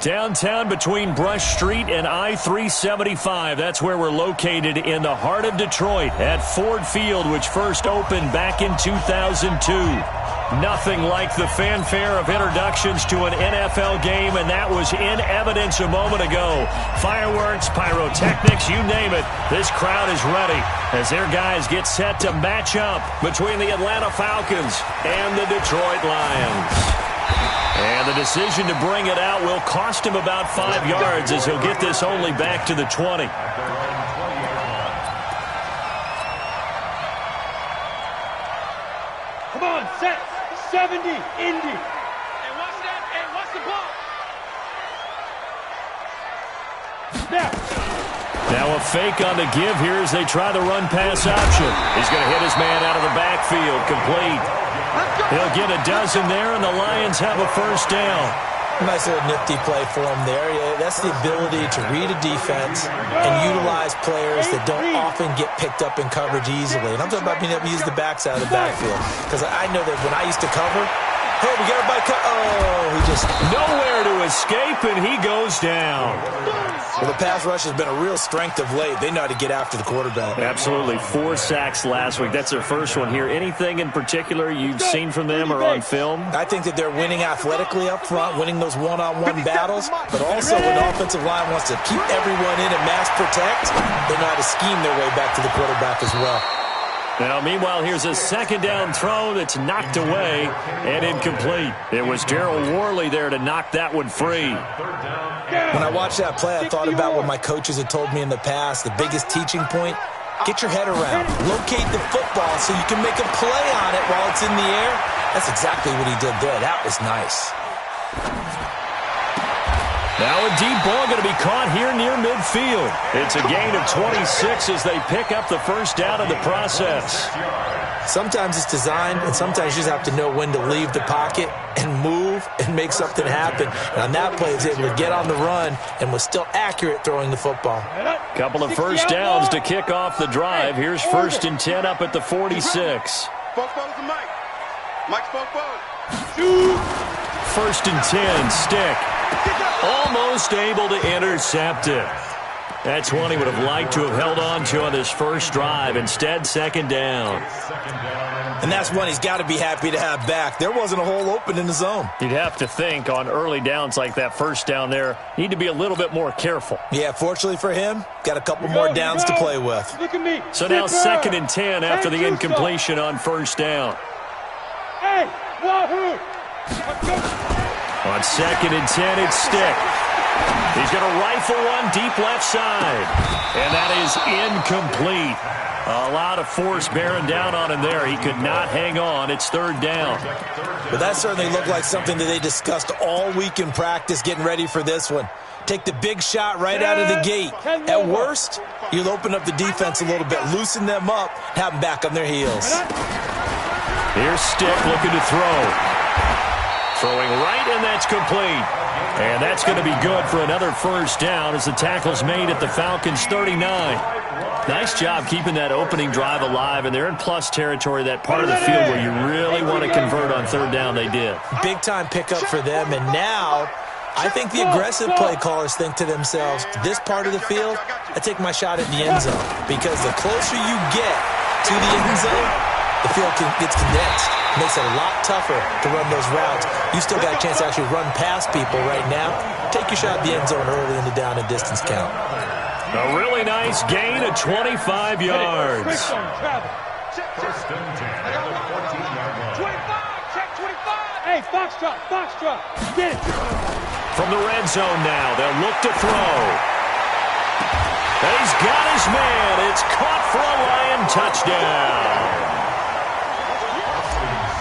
Downtown between Brush Street and I-375. That's where we're located in the heart of Detroit at Ford Field, which first opened back in 2002. Nothing like the fanfare of introductions to an NFL game, and that was in evidence a moment ago. Fireworks, pyrotechnics, you name it. This crowd is ready as their guys get set to match up between the Atlanta Falcons and the Detroit Lions. And the decision to bring it out will cost him about 5 yards as he'll get this only back to the 20. Come on, set. 70, Indy. Hey, watch that. Hey, watch the ball. Now a fake on the give here as they try the run-pass option. He's going to hit his man out of the backfield, complete. He'll get a dozen there, and the Lions have a first down. Nice little nifty play for him there. Yeah, that's the ability to read a defense and utilize players that don't often get picked up in coverage easily. And I'm talking about being able to use the backside of the backfield. Because I know that when I used to cover, oh, we got everybody cut. Oh, he just... Nowhere to escape, and he goes down. Well, the pass rush has been a real strength of late. They know how to get after the quarterback. Absolutely. 4 sacks last week. That's their first one here. Anything in particular you've seen from them or on film? I think that they're winning athletically up front, winning those one-on-one battles, but also when the offensive line wants to keep everyone in and mass protect, they know how to scheme their way back to the quarterback as well. Now, meanwhile, here's a second down throw that's knocked away and incomplete. It was Daryl Worley there to knock that one free. When I watched that play, I thought about what my coaches had told me in the past. The biggest teaching point, get your head around. Locate the football so you can make a play on it while it's in the air. That's exactly what he did there. That was nice. Now a deep ball going to be caught here near midfield. It's a gain of 26 as they pick up the first down in the process. Sometimes it's designed, and sometimes you just have to know when to leave the pocket and move and make something happen. And on that play, he was able to get on the run and was still accurate throwing the football. Couple of first downs to kick off the drive. Here's 1st and 10 up at the 46. Spokesbone to Mike. Mike Spokesbone. 1st and 10, Stick. Almost able to intercept it. That's one he would have liked to have held on to on this first drive. Instead, 2nd down. And that's one he's got to be happy to have back. There wasn't a hole open in the zone. You'd have to think on early downs like that first down there, need to be a little bit more careful. Yeah, fortunately for him, got a couple more downs to play with. Look at me. So now 2nd and 10 after the incompletion on first down. Hey, wahoo! On 2nd and 10, it's Stick. He's going to rifle one deep left side. And that is incomplete. A lot of force bearing down on him there. He could not hang on. It's 3rd down. But that certainly looked like something that they discussed all week in practice getting ready for this one. Take the big shot right out of the gate. At worst, you'll open up the defense a little bit, loosen them up, have them back on their heels. Here's Stick looking to throw. Throwing right, and that's complete. And that's going to be good for another first down as the tackle's made at the Falcons' 39. Nice job keeping that opening drive alive, and they're in plus territory, that part of the field where you really want to convert on 3rd down. They did. Big-time pickup for them, and now I think the aggressive play callers think to themselves, this part of the field, I take my shot at the end zone, because the closer you get to the end zone, the field gets condensed. It makes it a lot tougher to run those routes. You still got a chance to actually run past people right now. Take your shot at the end zone early in the down and distance count. A really nice gain of 25 yards. Hey, Foxtrot. Get it. From the red zone now, they'll look to throw. He's got his man. It's caught for a Lion touchdown.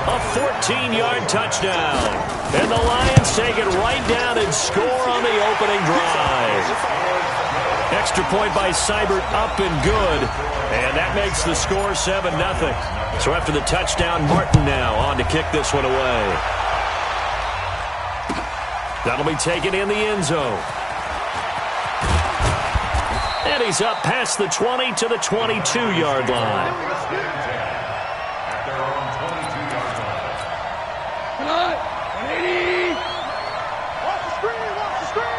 A 14-yard touchdown. And the Lions take it right down and score on the opening drive. Extra point by Seibert, up and good. And that makes the score 7-0. So after the touchdown, Martin now on to kick this one away. That'll be taken in the end zone. And he's up past the 20 to the 22-yard line. Watch the screen.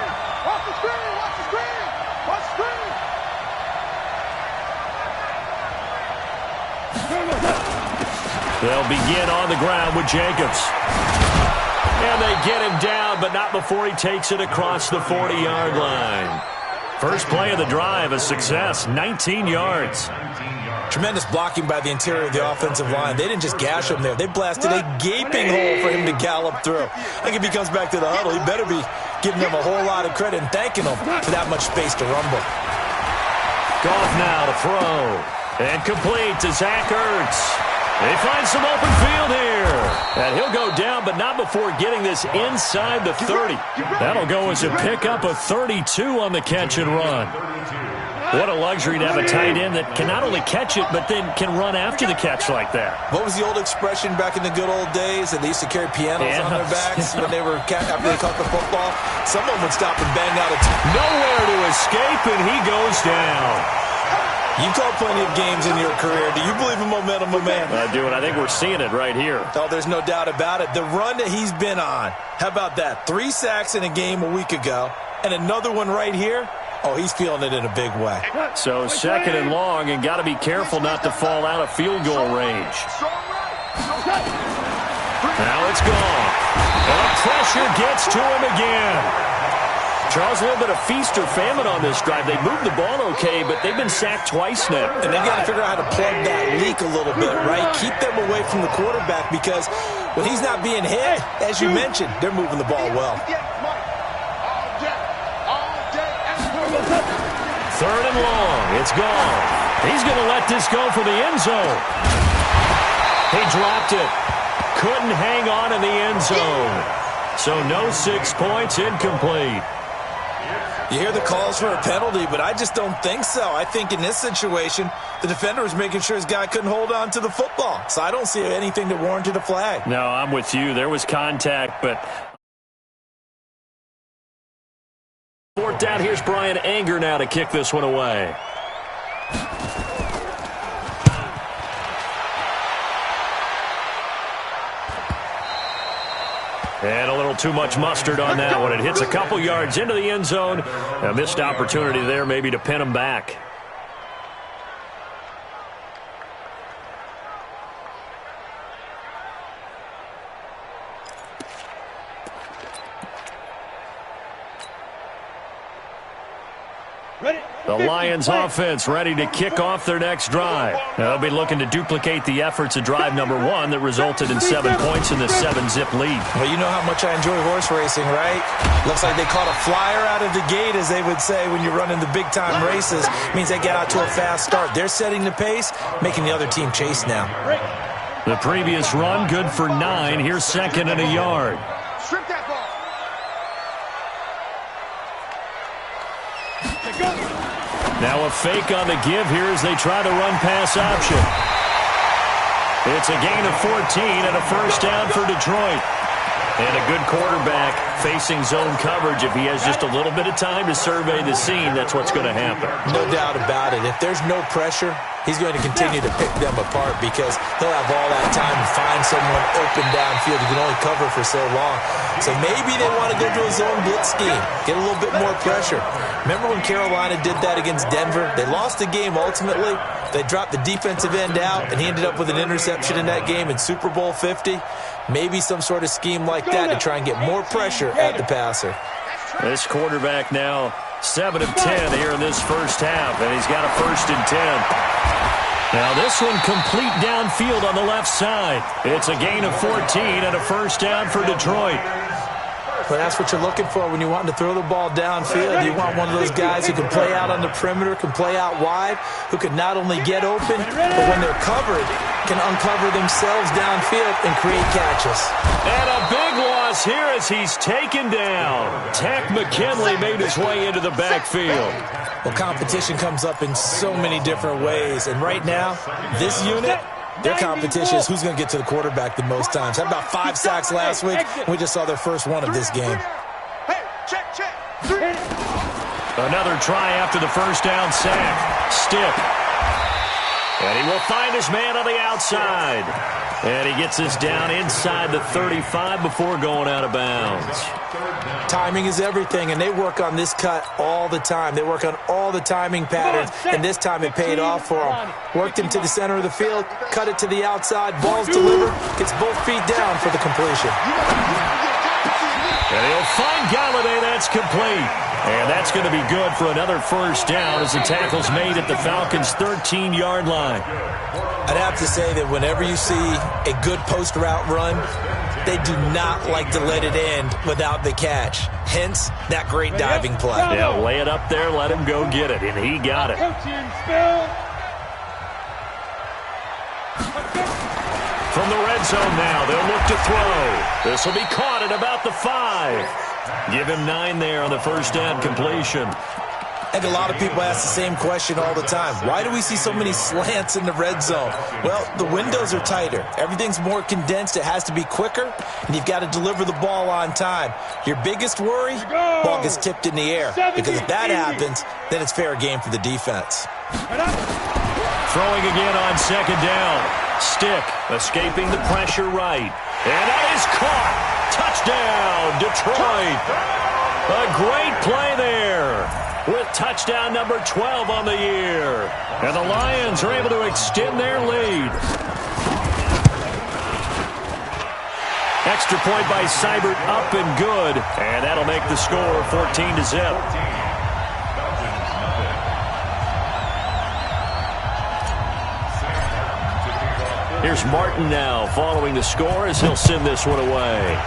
They'll begin on the ground with Jacobs. And they get him down, but not before he takes it across the 40-yard line. First play of the drive, a success, 19 yards. Tremendous blocking by the interior of the offensive line. They didn't just gash him there. They blasted a gaping hole for him to gallop through. I think if he comes back to the huddle, he better be giving them a whole lot of credit and thanking them for that much space to rumble. Goff now to throw. And complete to Zach Ertz. They find some open field here. And he'll go down, but not before getting this inside the 30. That'll go as a pickup of 32 on the catch and run. What a luxury to have a tight end that can not only catch it, but then can run after the catch like that. What was the old expression back in the good old days that they used to carry pianos on their backs when they were after they caught the football? Someone would stop and bang out a nowhere to escape, and he goes down. You caught plenty of games in your career. Do you believe in momentum, my man? I do, and I think we're seeing it right here. Oh, there's no doubt about it. The run that he's been on, how about that? 3 sacks in a game a week ago, and another one right here. Oh, he's feeling it in a big way. So second and long, and got to be careful not to fall out of field goal range. Now it's gone. And pressure gets to him again. Charles, a little bit of feast or famine on this drive. They moved the ball okay, but they've been sacked twice now. And they've got to figure out how to plug that leak a little bit, right? Keep them away from the quarterback because when he's not being hit, as you mentioned, they're moving the ball well. Third and long. It's gone. He's going to let this go for the end zone. He dropped it. Couldn't hang on in the end zone. So no 6 points, incomplete. You hear the calls for a penalty, but I just don't think so. I think in this situation, the defender was making sure his guy couldn't hold on to the football. So I don't see anything that warranted a flag. No, I'm with you. There was contact, but... Fourth down, here's Brian Anger now to kick this one away. And a little too much mustard on that one. It hits a couple yards into the end zone. A missed opportunity there maybe to pin him back. The Lions offense ready to kick off their next drive. They'll be looking to duplicate the efforts of drive number 1 that resulted in 7 points in the 7-zip lead. Well, you know how much I enjoy horse racing, right? Looks like they caught a flyer out of the gate, as they would say when you're running the big-time races. It means they get out to a fast start. They're setting the pace, making the other team chase now. The previous run, good for 9. Here's second and a yard. Strip that ball. Now a fake on the give here as they try to run pass option. It's a gain of 14 and a first down for Detroit. And a good quarterback facing zone coverage. If he has just a little bit of time to survey the scene, that's what's going to happen. No doubt about it. If there's no pressure, he's going to continue to pick them apart because he'll have all that time to find someone open downfield. He can only cover for so long. So maybe they want to go to a zone blitz scheme, get a little bit more pressure. Remember when Carolina did that against Denver? They lost the game ultimately. They dropped the defensive end out, and he ended up with an interception in that game in Super Bowl 50. Maybe some sort of scheme like that to try and get more pressure at the passer. This quarterback now 7 of 10 here in this first half, and he's got a 1st and 10. Now this one complete downfield on the left side. It's a gain of 14 and a first down for Detroit. Well, that's what you're looking for when you're wanting to throw the ball downfield. You want one of those guys who can play out on the perimeter, can play out wide, who can not only get open, but when they're covered, can uncover themselves downfield and create catches. And a big loss here as he's taken down. Takk McKinley made his way into the backfield. Well, competition comes up in so many different ways, and right now, this unit, their competition is who's going to get to the quarterback the most times. Had about 5 sacks last week. We just saw their first one of this game. Hey, check. Another try after the first down sack. Stick. And he will find his man on the outside. And he gets this down inside the 35 before going out of bounds. Timing is everything, and they work on this cut all the time. They work on all the timing patterns, and this time it paid off for them. Worked him to the center of the field, cut it to the outside, ball's delivered, gets both feet down for the completion. And he'll find Galladay. That's complete. And that's going to be good for another first down as the tackle's made at the Falcons' 13-yard line. I'd have to say that whenever you see a good post route run, they do not like to let it end without the catch. Hence, that great diving play. Yeah, lay it up there, let him go get it, and he got it. From the red zone now, they'll look to throw. This will be caught at about the 5. Give him 9 there on the first down completion. And a lot of people ask the same question all the time. Why do we see so many slants in the red zone? Well, the windows are tighter. Everything's more condensed. It has to be quicker, and you've got to deliver the ball on time. Your biggest worry, ball gets tipped in the air. Because if that happens, then it's fair game for the defense. Throwing again on second down. Stick escaping the pressure right. And that is caught. Touchdown, Detroit. A great play there with touchdown number 12 on the year. And the Lions are able to extend their lead. Extra point by Seibert, up and good. And that'll make the score 14-0. Here's Martin now following the score as he'll send this one away.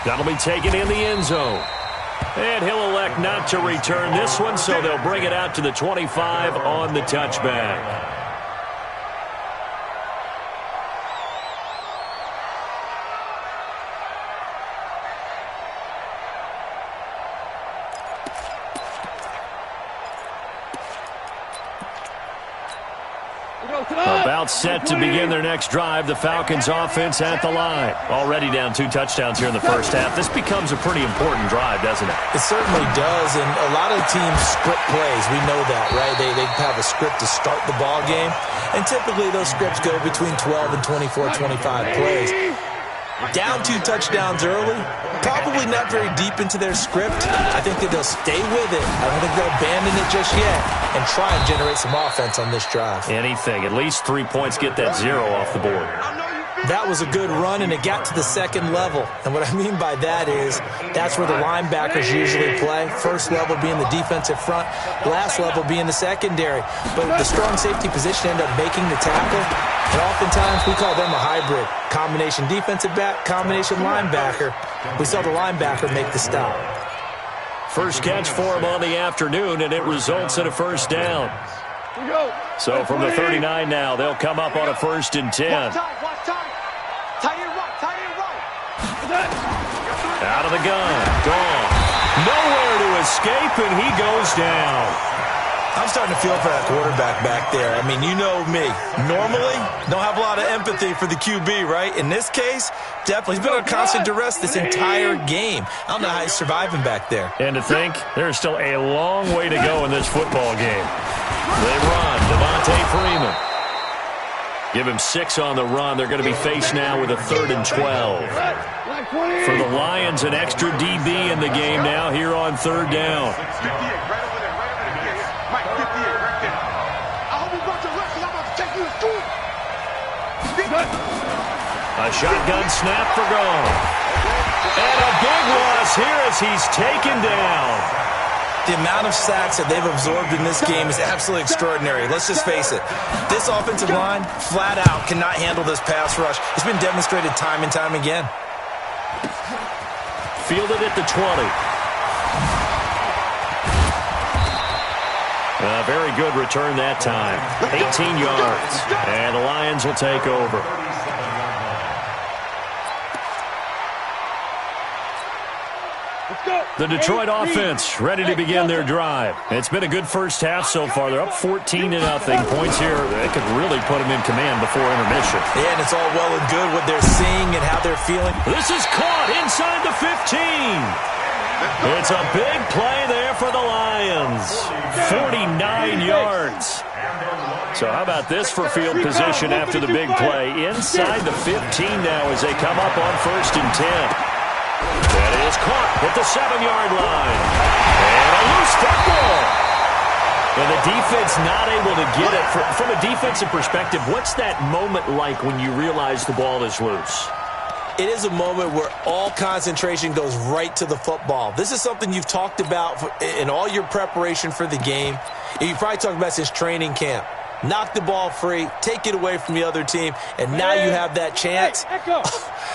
That'll be taken in the end zone. And he'll elect not to return this one, so they'll bring it out to the 25 on the touchback. About set to begin their next drive. The Falcons offense at the line. Already down 2 touchdowns here in the first half. This becomes a pretty important drive, doesn't it? It certainly does, and a lot of teams script plays. We know that, right? They have a script to start the ball game, and typically those scripts go between 12 and 24, 25 plays. Down 2 touchdowns early, probably not very deep into their script. I think that they'll stay with it. I don't think they'll abandon it just yet and try and generate some offense on this drive. Anything. At least 3 points, get that 0 off the board. That was a good run, and it got to the second level. And what I mean by that is that's where the linebackers usually play. First level being the defensive front, last level being the secondary. But the strong safety position ended up making the tackle. And oftentimes we call them a hybrid. Combination defensive back, combination linebacker. We saw the linebacker make the stop. First catch for him on the afternoon, and it results in a first down. So from the 39 now, they'll come up on a 1st and 10. Out of the gun. Gone. Nowhere to escape, and he goes down. I'm starting to feel for that quarterback back there. I mean, you know me. Normally, don't have a lot of empathy for the QB, right? In this case, definitely. He's been on constant duress this entire game. I don't know how he's surviving back there. And to think, there's still a long way to go in this football game. They run. Devontae Freeman. Give him 6 on the run. They're going to be faced now with a 3rd and 12. For the Lions, an extra DB in the game now here on 3rd down. A shotgun snap for goal. And a big loss here as he's taken down. The amount of sacks that they've absorbed in this game is absolutely extraordinary. Let's just face it. This offensive line, flat out, cannot handle this pass rush. It's been demonstrated time and time again. Fielded at the 20. A very good return that time. 18 yards. And the Lions will take over. The Detroit offense ready to begin their drive. It's been a good first half so far. They're up 14-0. Points here, they could really put them in command before intermission. Yeah, and it's all well and good what they're seeing and how they're feeling. This is caught inside the 15. It's a big play there for the Lions. 49 yards. So how about this for field position after the big play? Inside the 15 now as they come up on 1st and 10. That is caught at the 7-yard line. And a loose football. And the defense not able to get it. From a defensive perspective, what's that moment like when you realize the ball is loose? It is a moment where all concentration goes right to the football. This is something you've talked about in all your preparation for the game. You probably talked about since training camp. Knock the ball free, take it away from the other team, and now you have that chance.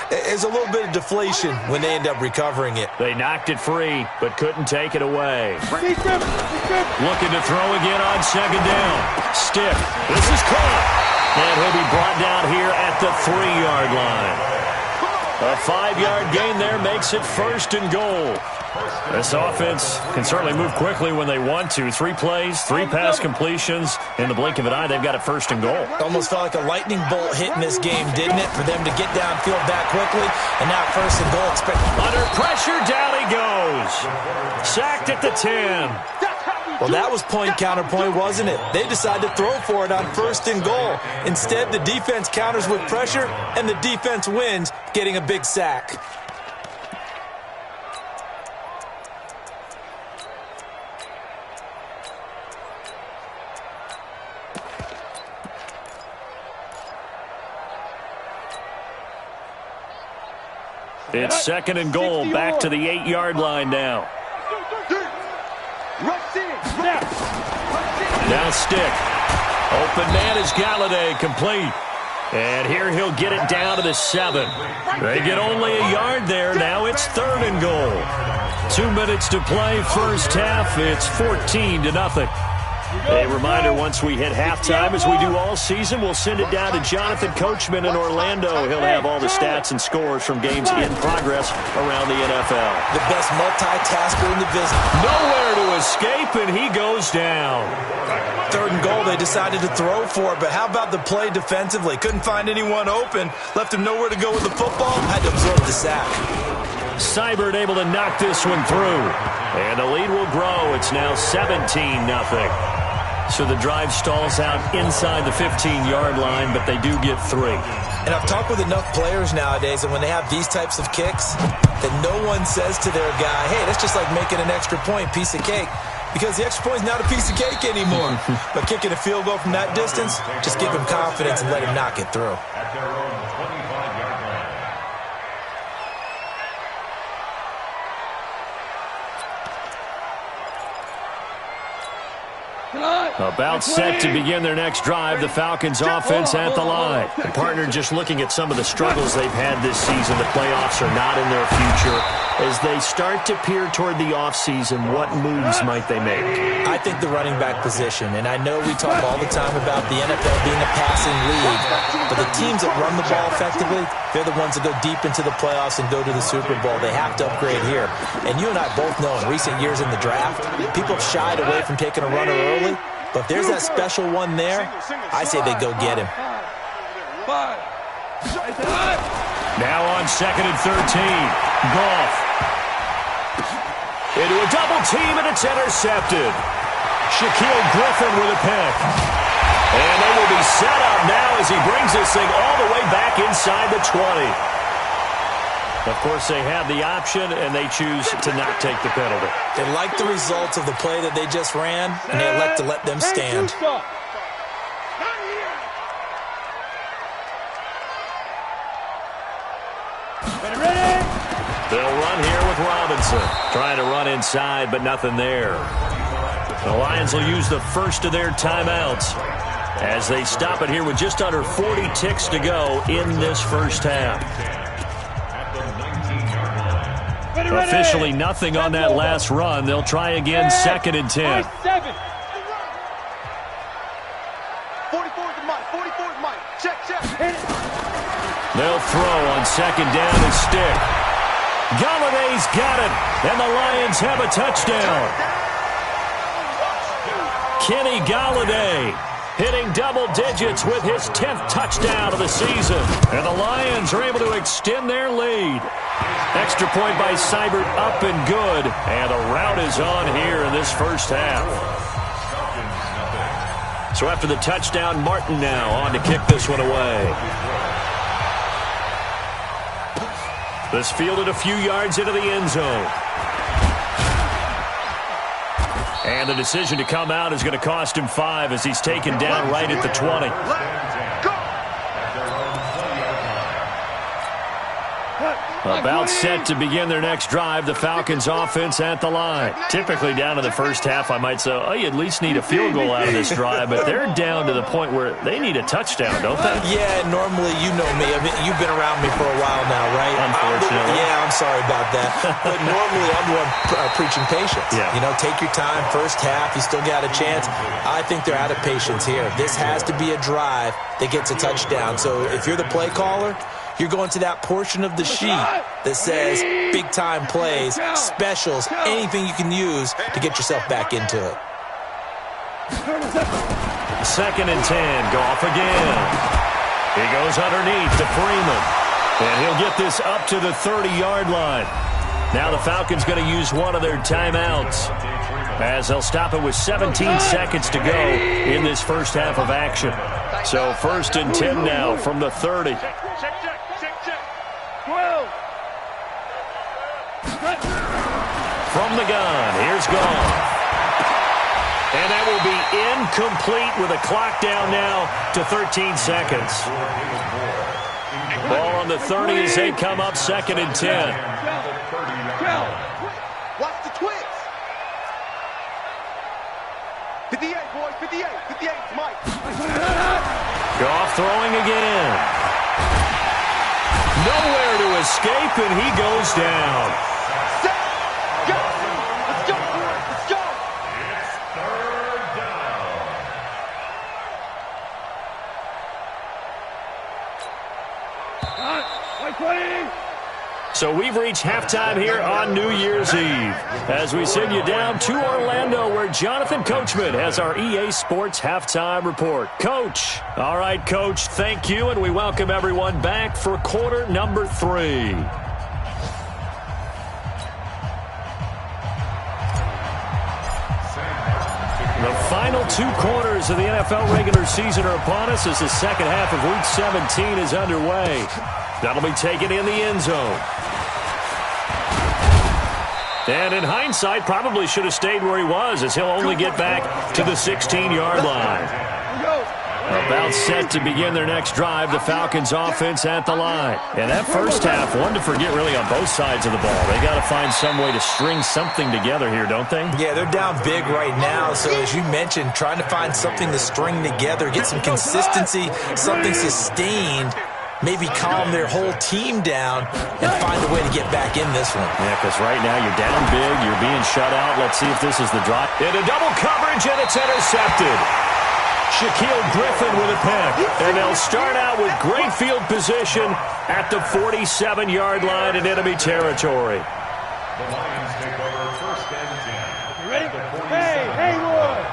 There's a little bit of deflation when they end up recovering it. They knocked it free, but couldn't take it away. Looking to throw again on 2nd down. Stick. This is caught. And he'll be brought down here at the 3-yard line. A 5-yard gain there makes it 1st and goal. This offense can certainly move quickly when they want to. 3 plays, 3 pass completions. In the blink of an eye, they've got it 1st and goal. Almost felt like a lightning bolt hit in this game, didn't it? For them to get downfield that quickly, and now 1st and goal. Under pressure, down he goes. Sacked at the 10. Well, that was point counterpoint, wasn't it? They decided to throw for it on 1st and goal. Instead, the defense counters with pressure, and the defense wins, getting a big sack. It's 2nd and goal, back to the 8-yard line now. Now Stick. Open man is Galladay, complete. And here he'll get it down to the 7. They get only a yard there. Now it's 3rd and goal. 2 minutes to play, first half. It's 14-0. A reminder, once we hit halftime, as we do all season, we'll send it down to Jonathan Coachman in Orlando. He'll have all the stats and scores from games in progress around the NFL. The best multitasker in the business. Nowhere to escape, and he goes down. 3rd and goal, they decided to throw for it, but how about the play defensively? Couldn't find anyone open, left him nowhere to go with the football, had to absorb the sack. Seibert able to knock this one through. And the lead will grow. It's now 17-0. So the drive stalls out inside the 15-yard line, but they do get 3. And I've talked with enough players nowadays, and when they have these types of kicks, that no one says to their guy, hey, that's just like making an extra point, piece of cake. Because the extra point is not a piece of cake anymore. But kicking a field goal from that distance, just give him confidence and let him knock it through. About set to begin their next drive, the Falcons offense at the line. The partner just looking at some of the struggles they've had this season. The playoffs are not in their future. As they start to peer toward the offseason, what moves might they make? I think the running back position, and I know we talk all the time about the NFL being a passing league, but the teams that run the ball effectively, they're the ones that go deep into the playoffs and go to the Super Bowl. They have to upgrade here. And you and I both know in recent years in the draft, people have shied away from taking a runner early. But if there's that special one there, I say they go get him. Now on 2nd and 13. Goff. Into a double team, and it's intercepted. Shaquille Griffin with a pick. And they will be set up now as he brings this thing all the way back inside the 20. Of course, they have the option, and they choose to not take the penalty. They like the results of the play that they just ran, and they elect to let them stand. They'll run here with Robinson. Trying to run inside, but nothing there. The Lions will use the first of their timeouts as they stop it here with just under 40 ticks to go in this first half. Officially nothing on that last run. They'll try again 2nd and 10. 44 to Mike. 44 to Mike. Check. They'll throw on 2nd down and Stick. Galladay's got it, and the Lions have a touchdown. Kenny Galladay hitting double digits with his 10th touchdown of the season. And the Lions are able to extend their lead. Extra point by Seibert, up and good. And the route is on here in this first half. So after the touchdown, Martin now on to kick this one away. This fielded a few yards into the end zone. And the decision to come out is going to cost him 5 as he's taken down right at the 20. About set to begin their next drive, the Falcons offense at the line. Typically down to the first half, I might say, oh, you at least need a field goal out of this drive, but they're down to the point where they need a touchdown, don't they? Yeah, normally, you know me. I mean, you've been around me for a while now, right? Unfortunately. I'm sorry about that. But normally, I'm the one preaching patience. Yeah. You know, take your time. First half, you still got a chance. I think they're out of patience here. This has to be a drive that gets a touchdown. So if you're the play caller, you're going to that portion of the sheet that says big-time plays, specials, anything you can use to get yourself back into it. 2nd and 10. Goff again. He goes underneath to Freeman. And he'll get this up to the 30-yard line. Now the Falcons going to use one of their timeouts as they'll stop it with 17 seconds to go in this first half of action. So 1st and 10 now from the 30. From the gun, here's Goff. And that will be incomplete with a clock down now to 13 seconds. Ball on the 30 as they come up 2nd and 10. Watch the twist. 58, boys, 58. 58, Mike. Goff throwing again. Nowhere to escape, and he goes down. Set. Go. Let's go, boys. Let's go. It's 3rd down. So we've reached halftime here on New Year's Eve as we send you down to Orlando where Jonathan Coachman has our EA Sports Halftime Report. Coach. All right, Coach, thank you, and we welcome everyone back for quarter number 3. The final 2 quarters of the NFL regular season are upon us as the second half of Week 17 is underway. That'll be taken in the end zone. And in hindsight, probably should have stayed where he was as he'll only get back to the 16-yard line. About set to begin their next drive, the Falcons offense at the line. And that first half, one to forget really on both sides of the ball. They got to find some way to string something together here, don't they? Yeah, they're down big right now. So as you mentioned, trying to find something to string together, get some consistency, something sustained, maybe calm their whole team down and find a way to get back in this one. Yeah, because right now you're down big, you're being shut out. Let's see if this is the drive. Into double coverage, and it's intercepted. Shaquille Griffin with a pick. And they'll start out with great field position at the 47-yard line in enemy territory. The Lions take over 1st and 10. You ready? Hey, Haywood!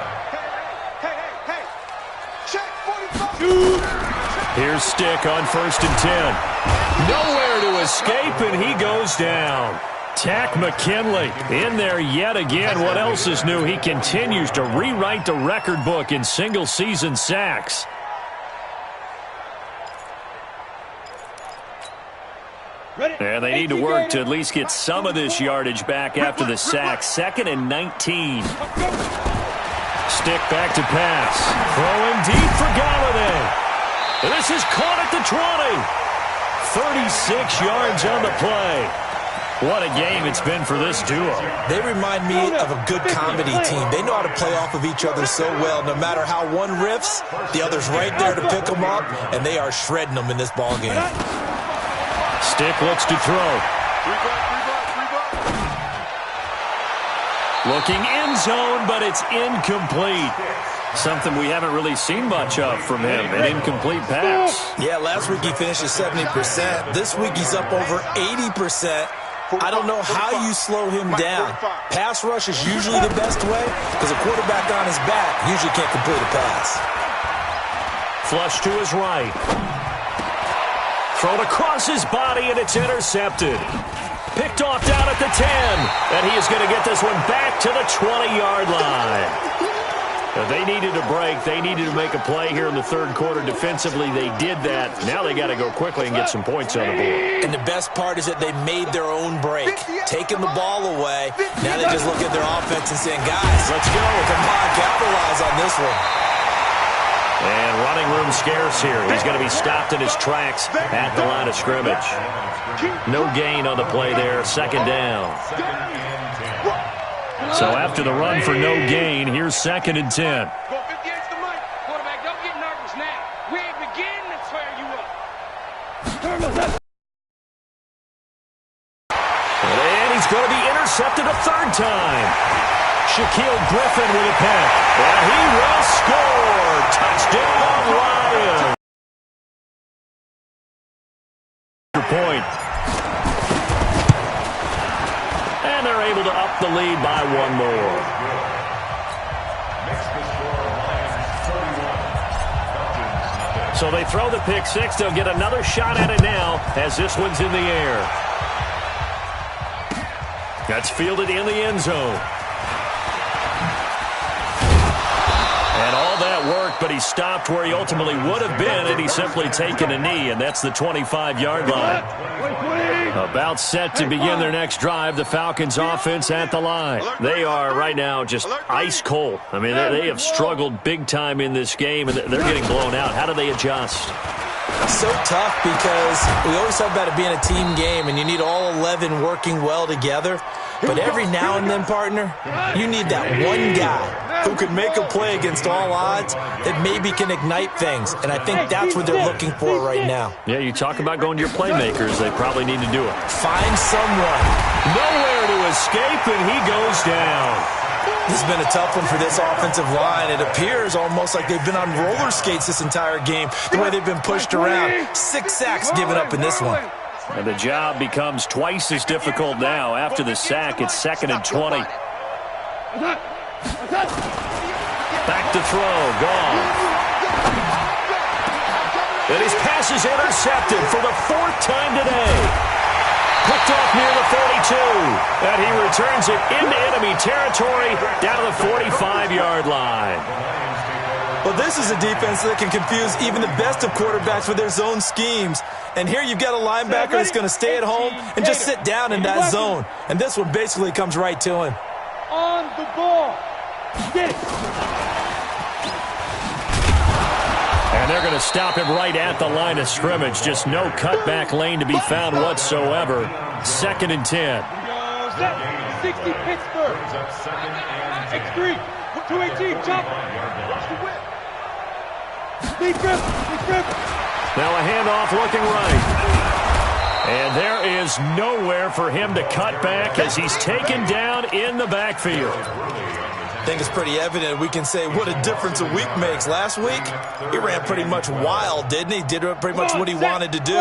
Hey. Check 45. Here's Stick on 1st and 10. Nowhere to escape, and he goes down. Takk McKinley in there yet again. What else is new? He continues to rewrite the record book in single-season sacks. And they need to work to at least get some of this yardage back after the sack. 2nd and 19. Stick back to pass. Throwing deep for Golladay. This is caught at the 20. 36 yards on the play. What a game it's been for this duo. They remind me of a good comedy team. They know how to play off of each other so well. No matter how one riffs, the other's right there to pick them up, and they are shredding them in this ball game. Stick looks to throw. Looking end zone, but it's incomplete. Something we haven't really seen much of from him, an incomplete pass. Yeah, last week he finished at 70%. This week he's up over 80%. I don't know how you slow him down. Pass rush is usually the best way because a quarterback on his back usually can't complete a pass. Flush to his right. Thrown across his body, and it's intercepted. Picked off down at the 10, and he is going to get this one back to the 20-yard line. They needed a break. They needed to make a play here in the third quarter. Defensively, they did that. Now they got to go quickly and get some points on the board. And the best part is that they made their own break, taking the ball away. Now they just look at their offense and saying, guys, let's go. Come on, capitalize on this one. And running room scarce here. He's going to be stopped in his tracks at the line of scrimmage. No gain on the play there. Second down. So after the run for no gain, here's 2nd and 10. Quarterback, don't get nervous now. We ain't beginning to tear you up. And he's going to be intercepted a third time. Shaquille Griffin with a pick. And he will score. Touchdown, Lions. Point. And they're able to up the lead by one more. So they throw the pick six. They'll get another shot at it now as this one's in the air. That's fielded in the end zone. And all that worked, but he stopped where he ultimately would have been had he simply taken a knee, and that's the 25-yard line. About set to begin their next drive, the Falcons offense at the line. They are right now just ice cold. I mean, they have struggled big time in this game, and they're getting blown out. How do they adjust? So tough because we always talk about it being a team game, and you need all 11 working well together. But every now and then, partner, you need that one guy who can make a play against all odds that maybe can ignite things. And I think that's what they're looking for right now. Yeah, you talk about going to your playmakers. They probably need to do it. Find someone. Nowhere to escape, and he goes down. This has been a tough one for this offensive line. It appears almost like they've been on roller skates this entire game, the way they've been pushed around. 6 sacks given up in this one. And the job becomes twice as difficult now. After the sack, it's 2nd and 20. Back to throw. Gone. And his pass is intercepted for the 4th time today. Picked off near the 42. And he returns it into enemy territory down to the 45-yard line. Well, this is a defense that can confuse even the best of quarterbacks with their zone schemes. And here you've got a linebacker that's going to stay at home and just sit down in that zone. And this one basically comes right to him. On the ball. Get it. And they're going to stop him right at the line of scrimmage. Just no cutback lane to be found whatsoever. 2nd and 10. 60 Pittsburgh. X3. 218. Chop. Watch the whip. Deep grip. Deep grip. Now a handoff looking right. And there is nowhere for him to cut back as he's taken down in the backfield. I think it's pretty evident. We can say what a difference a week makes. Last week, he ran pretty much wild, didn't he? Did pretty much what he wanted to do.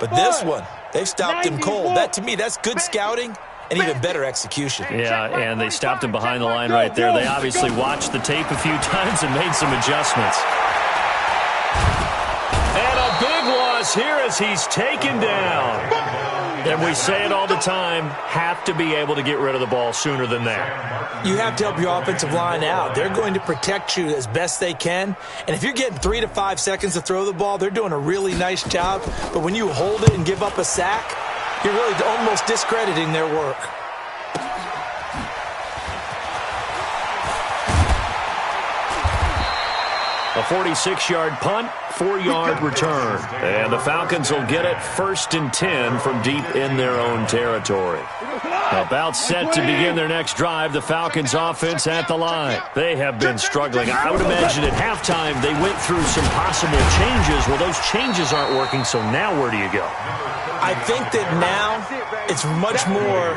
But this one, they've stopped him cold. That, to me, that's good scouting and even better execution. Yeah, and they stopped him behind the line right there. They obviously watched the tape a few times and made some adjustments. And a big loss here as he's taken down. And we say it all the time, have to be able to get rid of the ball sooner than that. You have to help your offensive line out. They're going to protect you as best they can. And if you're getting 3 to 5 seconds to throw the ball, they're doing a really nice job. But when you hold it and give up a sack, you're really almost discrediting their work. A 46-yard punt, 4-yard return. And the Falcons will get it 1st and 10 from deep in their own territory. About set to begin their next drive, the Falcons offense at the line. They have been struggling. I would imagine at halftime they went through some possible changes. Well, those changes aren't working, so now where do you go? I think that now it's much more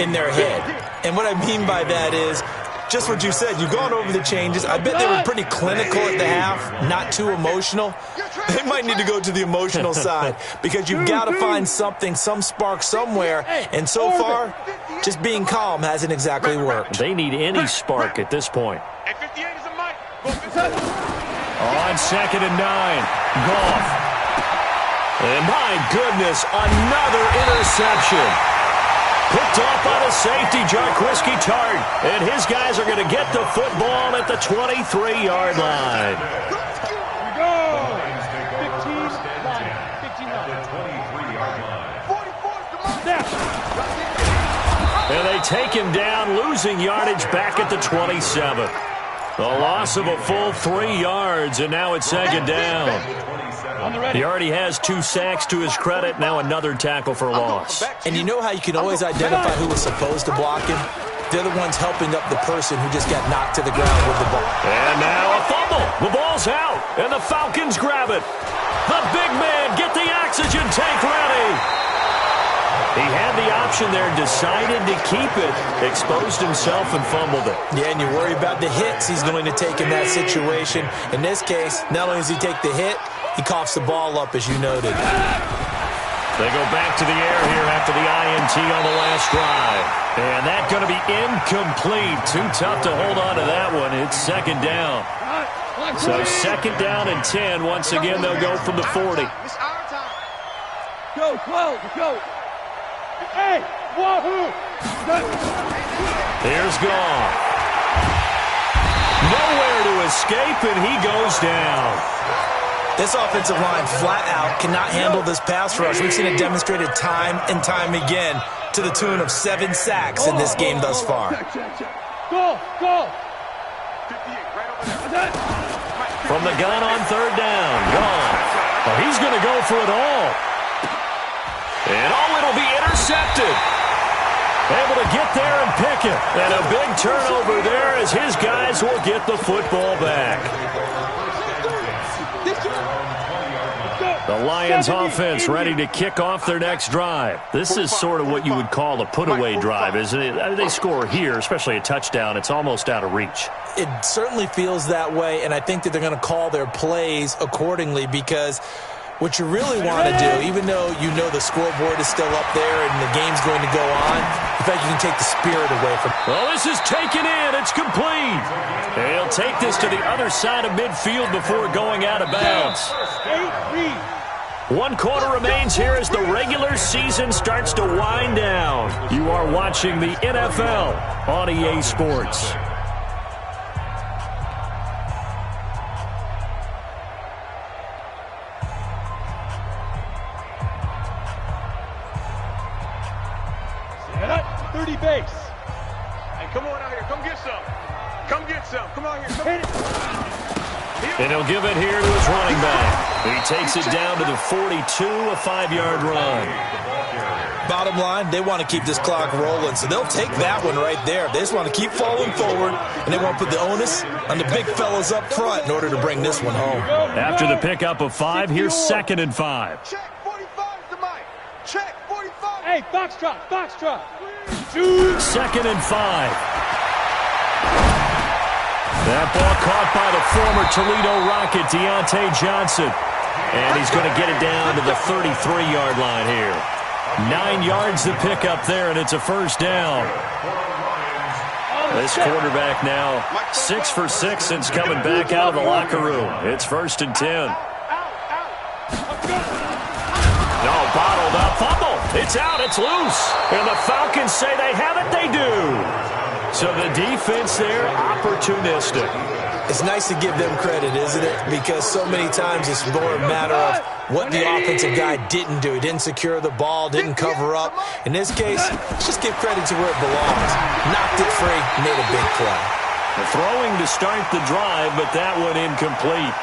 in their head. And what I mean by that is just what you said. You've gone over the changes. I bet they were pretty clinical at the half, not too emotional. They might need to go to the emotional side because you've got to find something, some spark somewhere. And so far, just being calm hasn't exactly worked. They need any spark at this point. On 2nd and 9, Goff. And my goodness, another interception. Picked off by the safety, Jarquiski Tart. And his guys are going to get the football at the 23-yard line. And they take him down, losing yardage back at the 27. A loss of a full 3 yards, and now it's second down. He already has 2 sacks to his credit, now another tackle for loss. And you know how you can always identify who was supposed to block him? They're the ones helping up the person who just got knocked to the ground with the ball. And now a fumble. The ball's out, and the Falcons grab it. The big man, get the oxygen tank ready. He had the option there, decided to keep it, exposed himself and fumbled it. Yeah, and you worry about the hits he's going to take in that situation. In this case, not only does he take the hit, he coughs the ball up, as you noted. They go back to the air here after the INT on the last drive. And that's going to be incomplete. Too tough to hold on to that one. It's second down. So second down and 10. Once again, they'll go from the 40. Go, 12, go. Hey, wahoo! Here's Goff. Nowhere to escape, and he goes down. This offensive line flat out cannot handle this pass rush. We've seen it demonstrated time and time again to the tune of 7 sacks in this game thus far. Go! From the gun on third down, Goff. Well, he's going to go for it all. And it'll be intercepted. Able to get there and pick it. And a big turnover there as his guys will get the football back. The Lions offense ready to kick off their next drive. This is sort of what you would call a put-away drive, isn't it? They score here, especially a touchdown. It's almost out of reach. It certainly feels that way, and I think that they're going to call their plays accordingly because what you really want to do, even though you know the scoreboard is still up there and the game's going to go on, in fact, you can take the spirit away from it. Well, this is taken in. It's complete. He'll take this to the other side of midfield before going out of bounds. 1 quarter remains here as the regular season starts to wind down. You are watching the NFL on EA Sports. Base. Hey, come on out here. Come get some. Come get some. Come on here. Come Hit it. And he'll give it here to his running back. He takes it down to the 42, a 5-yard run. Bottom line, they want to keep this clock rolling, so they'll take that one right there. They just want to keep falling forward, and they want to put the onus on the big fellas up front in order to bring this one home. After the pickup of 5, here's 2nd and 5. Check 45 to Mike. Check 45. Hey, box drop. 2nd and 5. That ball caught by the former Toledo Rocket, Deontay Johnson. And he's going to get it down to the 33-yard line here. 9 yards to pick up there, and it's a first down. This quarterback now 6 for 6 since coming back out of the locker room. It's 1st and 10. No, bottled up. Fumble. It's out. It's loose. And the Falcons say they have it. They do. So the defense there, opportunistic. It's nice to give them credit, isn't it? Because so many times it's more a matter of what the offensive guy didn't do. He didn't secure the ball, didn't cover up. In this case, let's just give credit to where it belongs. Knocked it free, made a big play. The throwing to start the drive, but that one incomplete.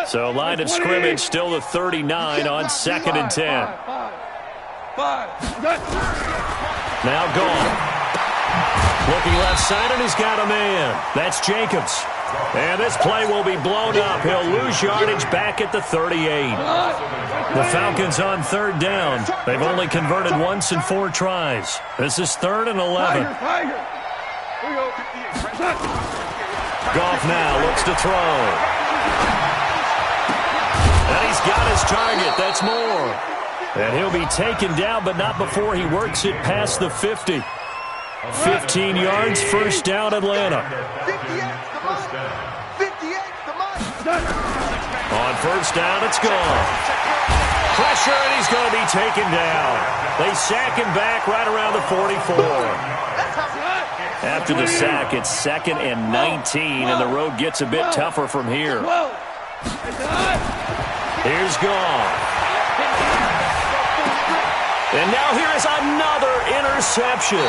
So line of scrimmage still the 39 on 2nd and 10. Now gone. Looking left side, and he's got a man. That's Jacobs. And this play will be blown up. He'll lose yardage back at the 38. The Falcons on 3rd down. They've only converted once in 4 tries. This is 3rd and 11. Goff now looks to throw. And he's got his target. That's Moore. And he'll be taken down, but not before he works it past the 50. 15 yards, first down, Atlanta. 58, On first down, it's gone. Pressure, and he's going to be taken down. They sack him back right around the 44. After the sack, it's 2nd and 19, and the road gets a bit tougher from here. Here's Gone. And now here is another interception.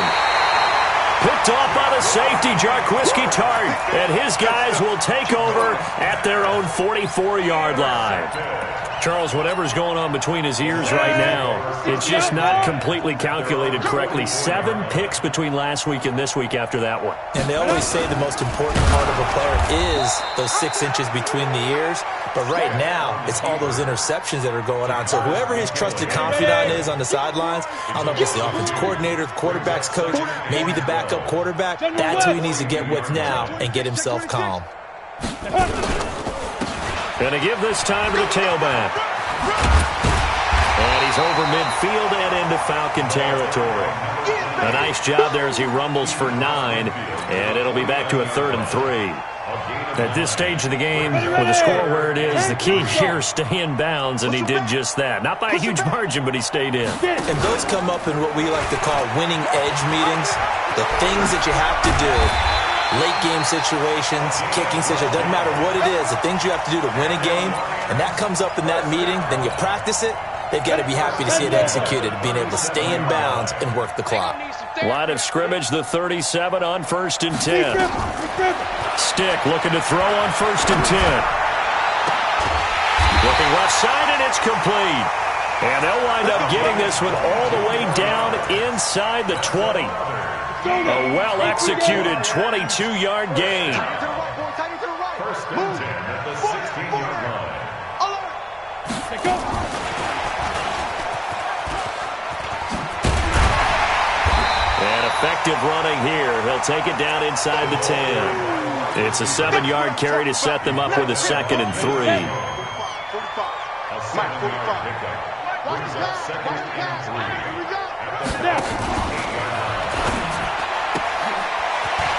Picked off by the safety, Jarquiski Tart. And his guys will take over at their own 44-yard line. Charles, whatever's going on between his ears right now, it's just not completely calculated correctly. 7 picks between last week and this week after that one. And they always say the most important part of a player is those 6 inches between the ears. But right now, it's all those interceptions that are going on. So whoever his trusted confidant is on the sidelines, I don't know if it's the offense coordinator, the quarterback's coach, maybe the backup quarterback, that's who he needs to get with now and get himself calm. Going to give this time to the tailback. And he's over midfield and into Falcon territory. A nice job there as he rumbles for 9, and it'll be back to a 3rd and 3. At this stage of the game, with the score where it is, the key here is stay in bounds, and he did just that. Not by a huge margin, but he stayed in. And those come up in what we like to call winning edge meetings. The things that you have to do, late game situations, kicking situations, doesn't matter what it is, the things you have to do to win a game, and that comes up in that meeting, then you practice it, they've got to be happy to see it executed, being able to stay in bounds and work the clock. Line of scrimmage, the 37 on 1st and 10. Stick looking to throw on 1st and 10. Looking left side, and it's complete. And they'll wind up getting this one all the way down inside the 20. A well-executed 22-yard gain. 1st and 10 at the 16-yard line. And effective running here. He'll take it down inside the 10. It's a 7-yard carry to set them up with a 2nd and 3. A 7-yard pickup brings up 2nd and 3.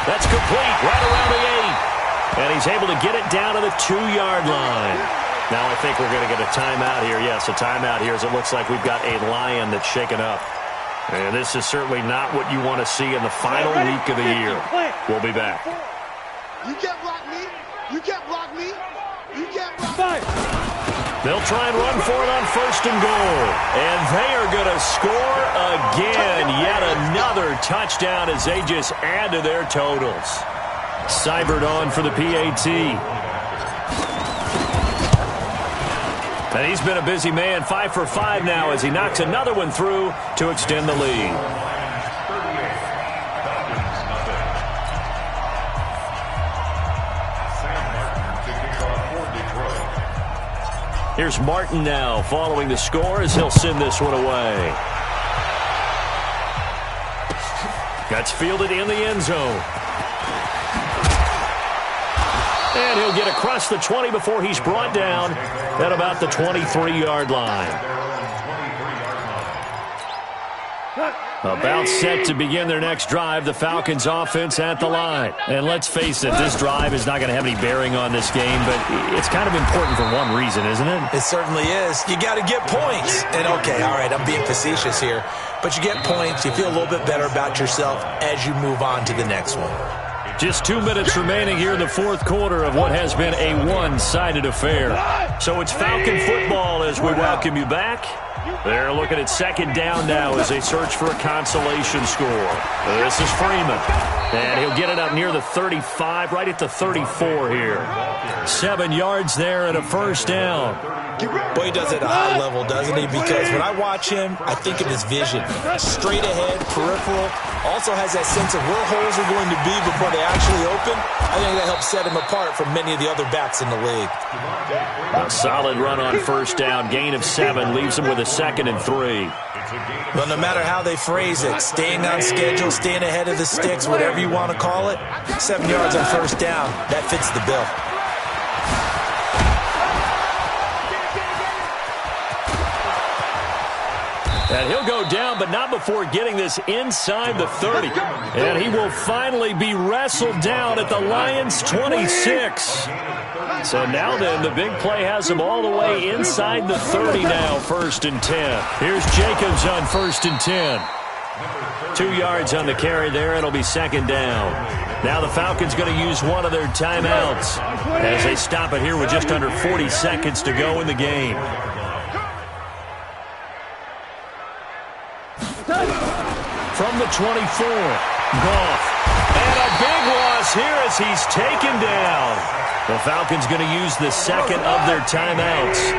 That's complete right around the 8. And he's able to get it down to the 2-yard line. Now I think we're going to get a timeout here. Yes, a timeout here as it looks like we've got a Lion that's shaken up. And this is certainly not what you want to see in the final week of the year. We'll be back. You can't block me. You can't block me. You can't block me. They'll try and run for it on 1st and goal. And they are going to score again. Yet another touchdown as they just add to their totals. Seibert on for the PAT. And he's been a busy man, 5 for 5 now as he knocks another one through to extend the lead. Here's Martin now following the score as he'll send this one away. That's fielded in the end zone. And he'll get across the 20 before he's brought down at about the 23-yard line. About set to begin their next drive, the Falcons offense at the line. And let's face it, this drive is not going to have any bearing on this game, but it's kind of important for one reason, isn't it? It certainly is. You got to get points. And okay, all right, I'm being facetious here, but you get points, you feel a little bit better about yourself as you move on to the next one. Just 2 minutes remaining here in the 4th quarter of what has been a one-sided affair. So it's Falcon football as we welcome you back. They're looking at 2nd down now as they search for a consolation score. This is Freeman. And he'll get it up near the 35, right at the 34 here. 7 yards there and a 1st down. Boy, he does it at a high level, doesn't he? Because when I watch him, I think of his vision. Straight ahead, peripheral. Also has that sense of where holes are going to be before they actually open. I think that helps set him apart from many of the other backs in the league. A solid run on 1st down. Gain of 7 leaves him with a 2nd and 3. Well, no matter how they phrase it, staying on schedule, staying ahead of the sticks, whatever you want to call it, 7 yards on 1st down, that fits the bill. And he'll go down, but not before getting this inside the 30. And he will finally be wrestled down at the Lions' 26. So now then, the big play has him all the way inside the 30 now, 1st and 10. Here's Jacobs on 1st and 10. 2 yards on the carry there. It'll be 2nd down. Now the Falcons going to use one of their timeouts as they stop it here with just under 40 seconds to go in the game. From the 24, Goff. And a big loss here as he's taken down. The Falcons going to use the 2nd of their timeouts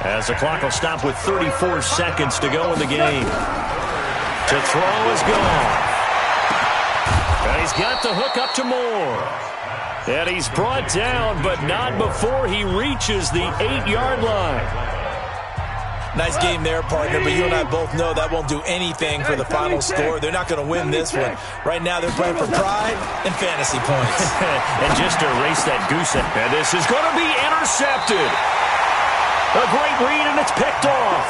as the clock will stop with 34 seconds to go in the game. To throw is gone. And he's got the hook up to Moore. And he's brought down, but not before he reaches the 8-yard line. Nice game there, partner, but you and I both know that won't do anything for the final score. They're not going to win this one. Right now they're playing for pride and fantasy points. And just to erase that goose egg, and this is going to be intercepted. A great read, and it's picked off.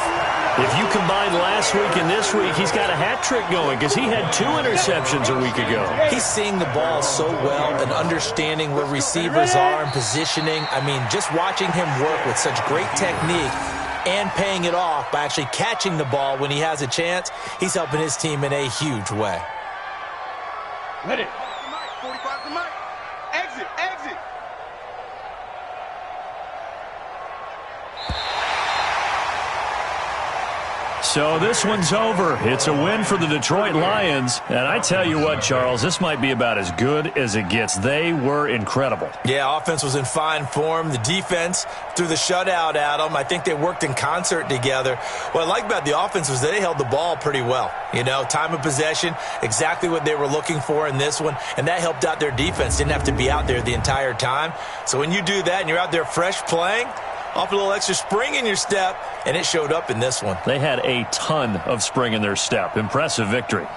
If you combine last week and this week, he's got a hat trick going because he had 2 interceptions a week ago. He's seeing the ball so well and understanding where receivers are and positioning. I mean, just watching him work with such great technique and paying it off by actually catching the ball when he has a chance, he's helping his team in a huge way. Ready. 45 to Mike. Exit, exit. So this one's over. It's a win for the Detroit Lions. And I tell you what, Charles, this might be about as good as it gets. They were incredible. Yeah, offense was in fine form. The defense threw the shutout at them. I think they worked in concert together. What I like about the offense was they held the ball pretty well. You know, time of possession, exactly what they were looking for in this one. And that helped out their defense. Didn't have to be out there the entire time. So when you do that and you're out there fresh playing, off a little extra spring in your step, and it showed up in this one. They had a ton of spring in their step. Impressive victory.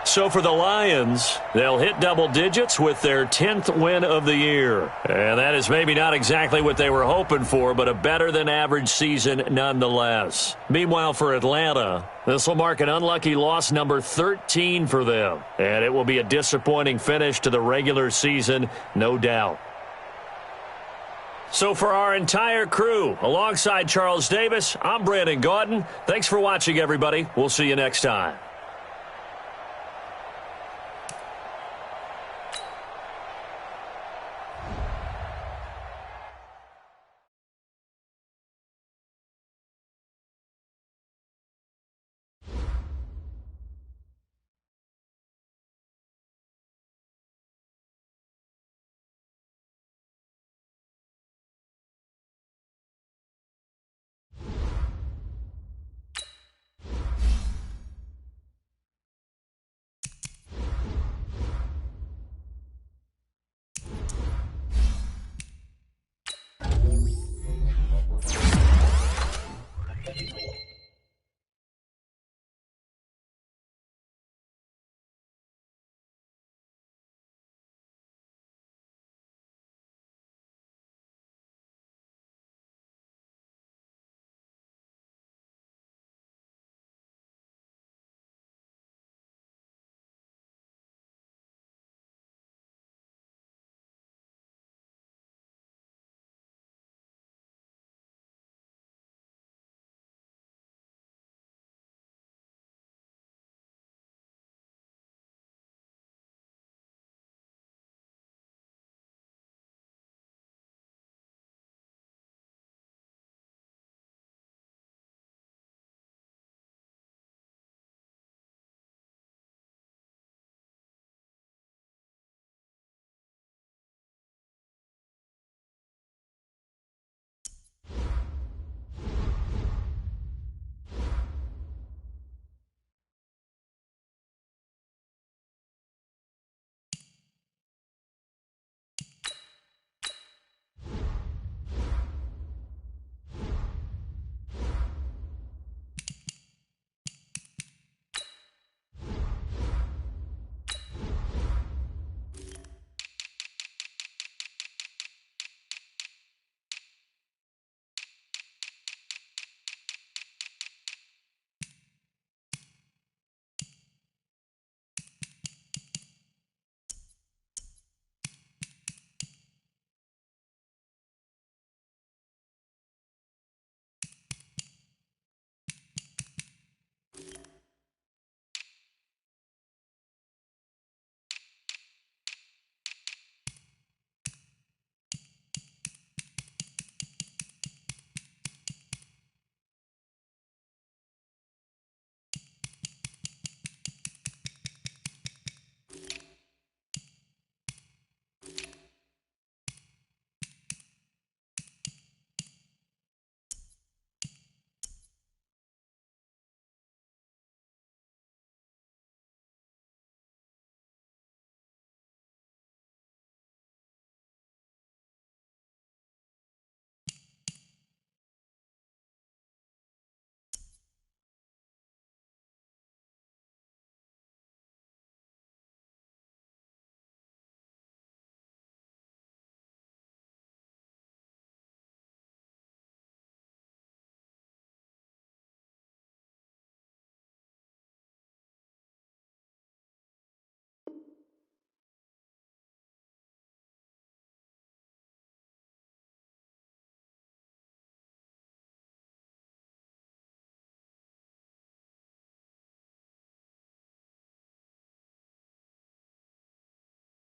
So for the Lions, they'll hit double digits with their 10th win of the year. And that is maybe not exactly what they were hoping for, but a better-than-average season nonetheless. Meanwhile, for Atlanta, this will mark an unlucky loss number 13 for them. And it will be a disappointing finish to the regular season, no doubt. So for our entire crew, alongside Charles Davis, I'm Brandon Gaudin. Thanks for watching, everybody. We'll see you next time.